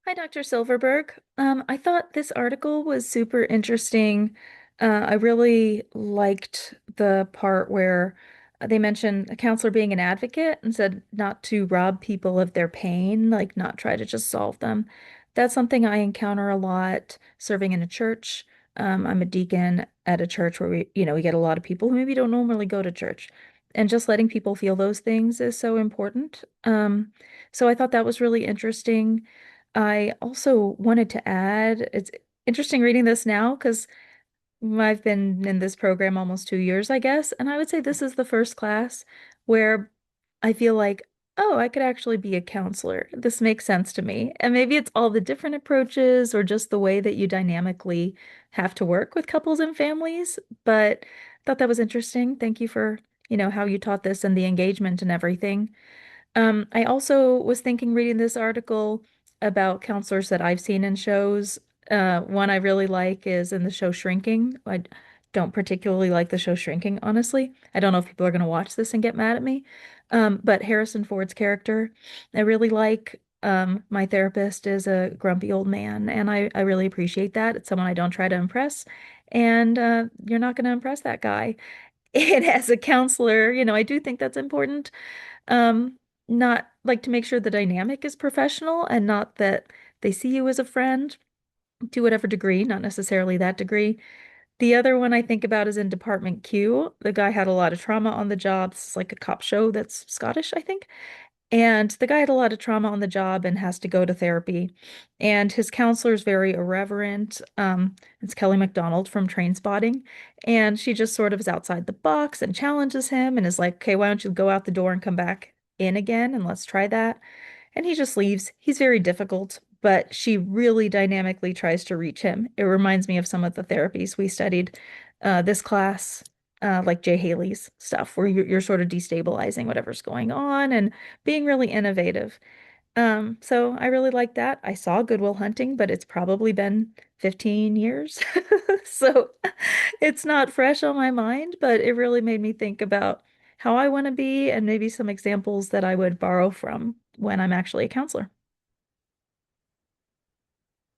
Hi, Dr. Silverberg. I thought this article was super interesting. I really liked the part where they mentioned a counselor being an advocate and said not to rob people of their pain, like not try to just solve them. That's something I encounter a lot serving in a church. I'm a deacon at a church where we get a lot of people who maybe don't normally go to church. And just letting people feel those things is so important. So I thought that was really interesting. I also wanted to add, it's interesting reading this now because I've been in this program almost 2 years, I guess, and I would say this is the first class where I feel like, oh, I could actually be a counselor. This makes sense to me. And maybe it's all the different approaches or just the way that you dynamically have to work with couples and families, but I thought that was interesting. Thank you for, how you taught this and the engagement and everything. I also was thinking reading this article about counselors that I've seen in shows. One I really like is in the show Shrinking. I don't particularly like the show Shrinking, honestly. I don't know if people are going to watch this and get mad at me. But Harrison Ford's character, I really like. My therapist is a grumpy old man, and I really appreciate that. It's someone I don't try to impress, and you're not going to impress that guy. And as a counselor, I do think that's important. Um, Not like to make sure the dynamic is professional and not that they see you as a friend to whatever degree, not necessarily that degree. The other one I think about is in Department Q. The guy had a lot of trauma on the job. This is like a cop show that's Scottish, I think. And the guy had a lot of trauma on the job and has to go to therapy. And his counselor is very irreverent. It's Kelly MacDonald from Trainspotting. And she just sort of is outside the box and challenges him and is like, okay, why don't you go out the door and come back in again and let's try that. And he just leaves. He's very difficult, but she really dynamically tries to reach him. It reminds me of some of the therapies we studied this class, like Jay Haley's stuff, where you're sort of destabilizing whatever's going on and being really innovative. So I really like that. I saw Good Will Hunting, but it's probably been 15 years. So it's not fresh on my mind, but it really made me think about how I want to be and maybe some examples that I would borrow from when I'm actually a counselor.